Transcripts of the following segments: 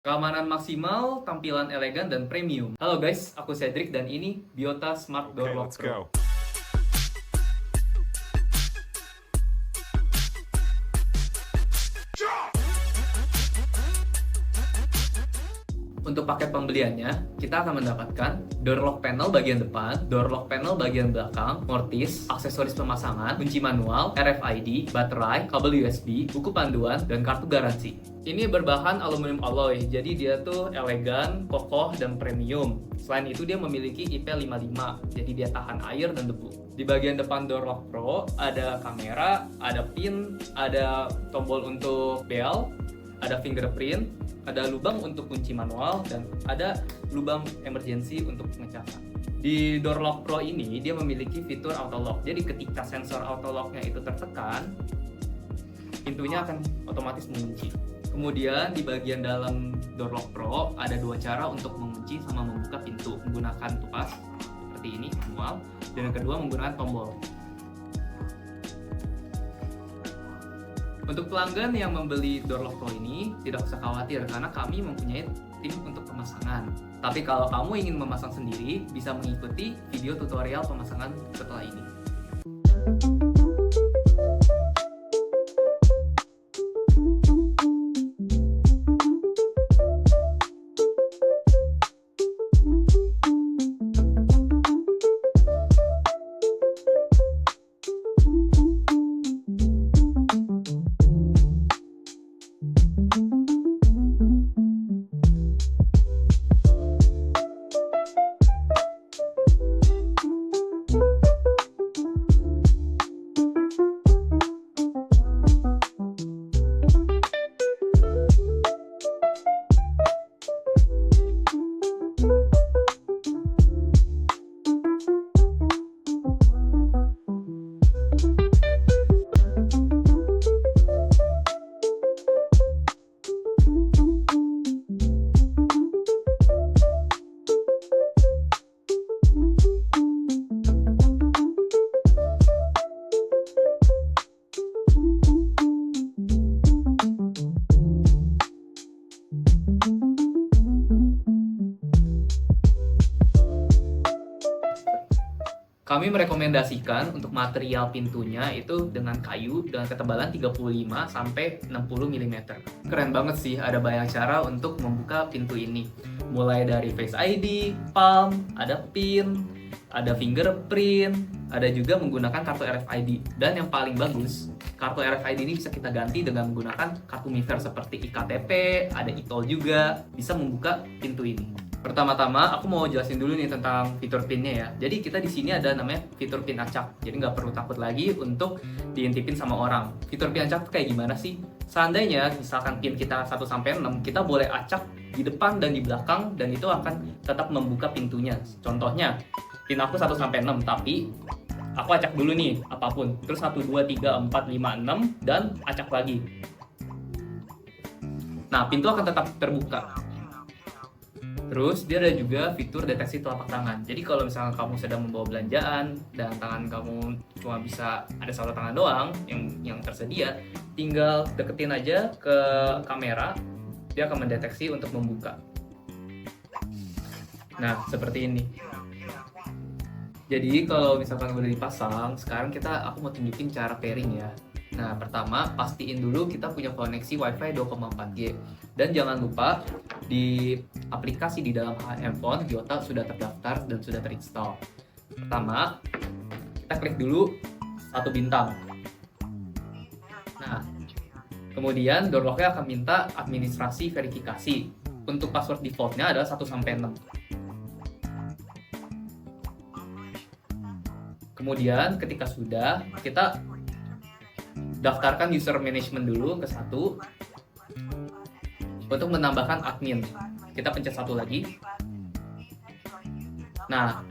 Keamanan maksimal, tampilan elegan dan premium. Halo guys, aku Cedric dan ini Biota Smart Door Okay, Lock let's Pro. go. Untuk paket pembeliannya, kita akan mendapatkan door lock panel bagian depan, door lock panel bagian belakang, mortis, aksesoris pemasangan, kunci manual, RFID, baterai, kabel USB, buku panduan, dan kartu garansi. Ini berbahan aluminium alloy, jadi dia tuh elegan, kokoh, dan premium. Selain itu dia memiliki IP55, jadi dia tahan air dan debu. Di bagian depan door lock pro ada kamera, ada pin, ada tombol untuk bell, ada fingerprint, ada lubang untuk kunci manual, dan ada lubang emergency untuk pengecasan. Di door lock pro ini dia memiliki fitur auto lock. Jadi ketika sensor auto locknya itu tertekan, pintunya akan otomatis mengunci. Kemudian di bagian dalam door lock pro ada dua cara untuk mengunci sama membuka pintu, menggunakan tuas seperti ini manual, dan yang kedua menggunakan tombol. Untuk pelanggan yang membeli door lock pro ini tidak usah khawatir karena kami mempunyai tim untuk pemasangan. Tapi kalau kamu ingin memasang sendiri, bisa mengikuti video tutorial pemasangan setelah ini. Kami merekomendasikan untuk material pintunya itu dengan kayu dengan ketebalan 35 sampai 60 mm. Keren banget sih, ada banyak cara untuk membuka pintu ini. Mulai dari Face ID, palm, ada pin, ada fingerprint, ada juga menggunakan kartu RFID. Dan yang paling bagus, kartu RFID ini bisa kita ganti dengan menggunakan kartu MIFER seperti iKTP, ada e-tol juga, bisa membuka pintu ini. Pertama-tama, aku mau jelasin dulu nih tentang fitur PIN-nya ya. Jadi kita di sini ada namanya fitur PIN acak. Jadi nggak perlu takut lagi untuk diintipin sama orang. Fitur PIN acak tuh kayak gimana sih? Seandainya misalkan PIN kita 1-6, kita boleh acak di depan dan di belakang dan itu akan tetap membuka pintunya. Contohnya, PIN aku 1-6, tapi aku acak dulu nih apapun. Terus 1, 2, 3, 4, 5, 6 dan acak lagi. Nah, pintu akan tetap terbuka. Terus dia ada juga fitur deteksi telapak tangan. Jadi kalau misalnya kamu sedang membawa belanjaan dan tangan kamu cuma bisa ada satu tangan doang yang tersedia, tinggal deketin aja ke kamera, dia akan mendeteksi untuk membuka. Nah, seperti ini. Jadi kalau misalkan udah dipasang, sekarang aku mau tunjukin cara pairing ya. Nah, pertama pastiin dulu kita punya koneksi WiFi 2,4G. Dan jangan lupa di aplikasi di dalam handphone Biota sudah terdaftar dan sudah terinstall. Pertama, kita klik dulu satu bintang. Nah, kemudian door lock-nya akan minta administrasi verifikasi. Untuk password defaultnya adalah 1-6. Kemudian ketika sudah, kita daftarkan user management dulu ke 1 untuk menambahkan admin. Kita pencet 1 lagi. Nah,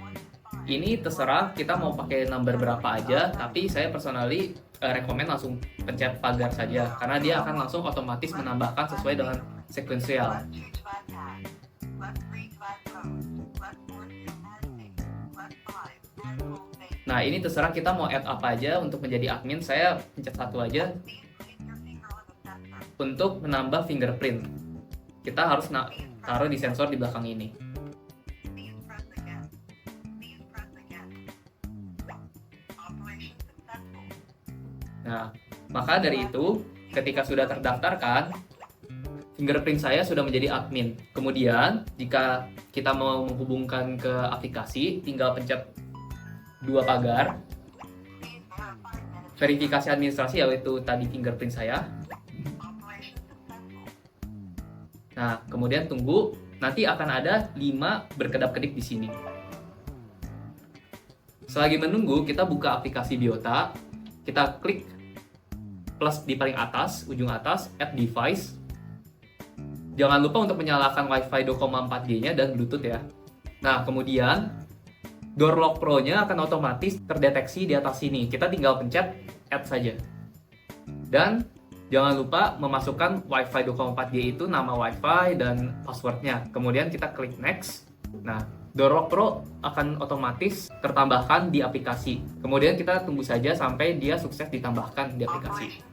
ini terserah kita mau pakai number berapa aja, tapi saya personally rekomen langsung pencet pagar saja karena dia akan langsung otomatis menambahkan sesuai dengan sekuensial. Nah, ini terserah kita mau add apa aja untuk menjadi admin. Saya pencet 1 aja untuk menambah fingerprint. kita harus taruh di sensor di belakang ini. Nah, maka dari itu, ketika sudah terdaftarkan, fingerprint saya sudah menjadi admin. Kemudian, jika kita mau menghubungkan ke aplikasi, tinggal pencet 2 pagar. Verifikasi administrasi, yaitu tadi fingerprint saya. Nah, kemudian tunggu, nanti akan ada 5 berkedap-kedip di sini. Selagi menunggu, kita buka aplikasi Biota, kita klik plus di paling atas, ujung atas, add device. Jangan lupa untuk menyalakan Wi-Fi 2,4G-nya dan Bluetooth ya. Nah, kemudian Door Lock Pro-nya akan otomatis terdeteksi di atas sini. Kita tinggal pencet add saja. Dan jangan lupa memasukkan Wi-Fi 2,4G itu nama Wi-Fi dan passwordnya. Kemudian kita klik next. Nah, Door Lock Pro akan otomatis tertambahkan di aplikasi. Kemudian kita tunggu saja sampai dia sukses ditambahkan di aplikasi.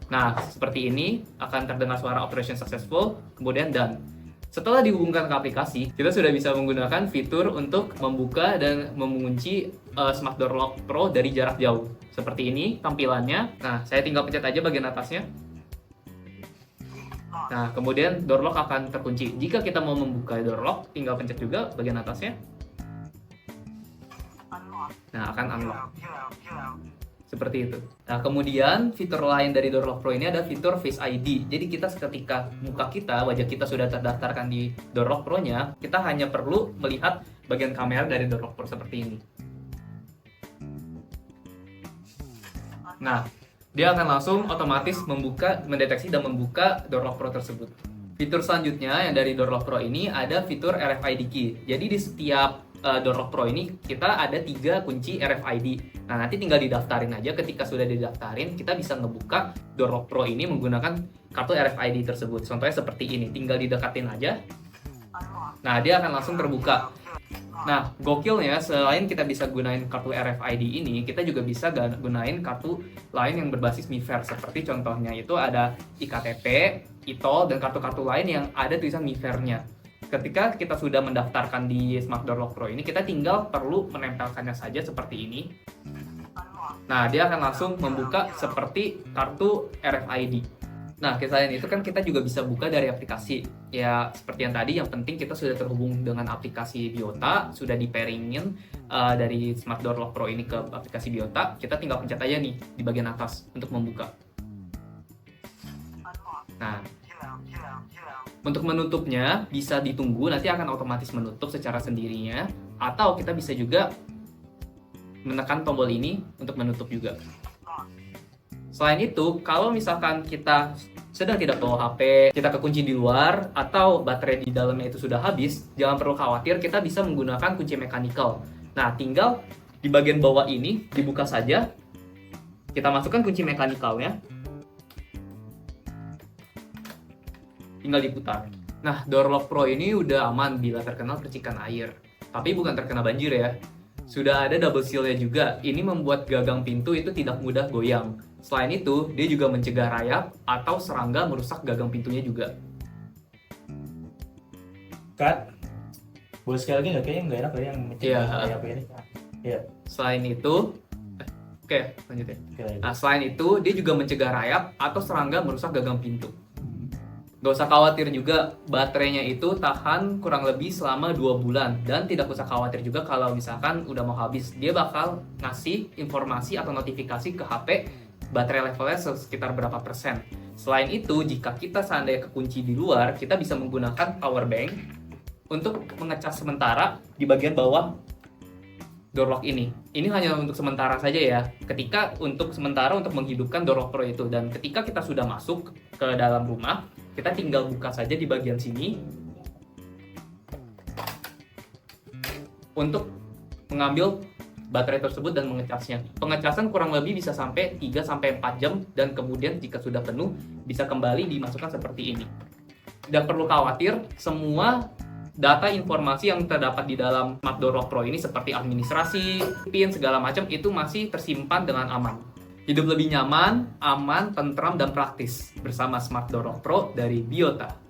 Nah, seperti ini akan terdengar suara operation successful, kemudian done. Setelah dihubungkan ke aplikasi, kita sudah bisa menggunakan fitur untuk membuka dan mengunci Smart Door Lock Pro dari jarak jauh. Seperti ini tampilannya. Nah, saya tinggal pencet aja bagian atasnya. Nah, kemudian door lock akan terkunci. Jika kita mau membuka door lock, tinggal pencet juga bagian atasnya. Nah, akan unlock. Seperti itu. Nah, kemudian fitur lain dari Door Lock Pro ini ada fitur Face ID. Jadi kita ketika muka kita, wajah kita sudah terdaftarkan di Door Lock Pro-nya, kita hanya perlu melihat bagian kamera dari Door Lock Pro seperti ini. Nah, dia akan langsung otomatis mendeteksi dan membuka Door Lock Pro tersebut. Fitur selanjutnya yang dari Door Lock Pro ini ada fitur RFID key. Jadi di setiap Door Lock Pro ini kita ada 3 kunci RFID. Nah, nanti tinggal didaftarin aja. Ketika sudah didaftarin, kita bisa ngebuka Door Lock Pro ini menggunakan kartu RFID tersebut. Contohnya seperti ini, tinggal didekatin aja. Nah, dia akan langsung terbuka. Nah, gokilnya selain kita bisa gunain kartu RFID ini, kita juga bisa gunain kartu lain yang berbasis MiFare. Seperti contohnya itu ada iKTP, e-tol, dan kartu-kartu lain yang ada tulisan MiFare-nya. Ketika kita sudah mendaftarkan di Smart Door Lock Pro ini, kita tinggal perlu menempelkannya saja seperti ini. Nah, dia akan langsung membuka seperti kartu RFID. Nah, selain itu kan kita juga bisa buka dari aplikasi. Ya, seperti yang tadi, yang penting kita sudah terhubung dengan aplikasi Biota, sudah di-pairingin dari Smart Door Lock Pro ini ke aplikasi Biota. Kita tinggal pencet aja nih di bagian atas untuk membuka. Nah, untuk menutupnya bisa ditunggu, nanti akan otomatis menutup secara sendirinya, atau kita bisa juga menekan tombol ini untuk menutup juga. Selain itu, kalau misalkan kita sedang tidak bawa HP, kita kekunci di luar, atau baterai di dalamnya itu sudah habis, jangan perlu khawatir, kita bisa menggunakan kunci mechanical. Nah, tinggal di bagian bawah ini dibuka saja, kita masukkan kunci mechanicalnya, tinggal diputar. Nah, Door Lock Pro ini udah aman bila terkena percikan air. Tapi bukan terkena banjir ya. Sudah ada double seal-nya juga. Ini membuat gagang pintu itu tidak mudah goyang. Selain itu, dia juga mencegah rayap atau serangga merusak gagang pintunya juga. Kat, boleh sekali lagi nggak? Kayaknya nggak enak ya yang mencegah rayap ini. Iya. Selain itu, oke, lanjut ya. Nah, selain itu, dia juga mencegah rayap atau serangga merusak gagang pintu. Gak usah khawatir juga, baterainya itu tahan kurang lebih selama 2 bulan. Dan tidak usah khawatir juga kalau misalkan udah mau habis. Dia bakal ngasih informasi atau notifikasi ke HP baterai levelnya sekitar berapa persen. Selain itu, jika kita seandainya kekunci di luar, kita bisa menggunakan power bank untuk mengecas sementara di bagian bawah door lock ini. Ini hanya untuk sementara saja ya. Ketika untuk sementara untuk menghidupkan door lock Pro itu. Dan ketika kita sudah masuk ke dalam rumah, kita tinggal buka saja di bagian sini untuk mengambil baterai tersebut dan mengecasnya. Pengecasan kurang lebih bisa sampai 3-4 jam dan kemudian jika sudah penuh bisa kembali dimasukkan seperti ini. Tidak perlu khawatir, semua data informasi yang terdapat di dalam Smart Door Lock Pro ini seperti administrasi, PIN, segala macam itu masih tersimpan dengan aman. Hidup lebih nyaman, aman, tentram, dan praktis bersama Smart Door Lock Pro dari Biota.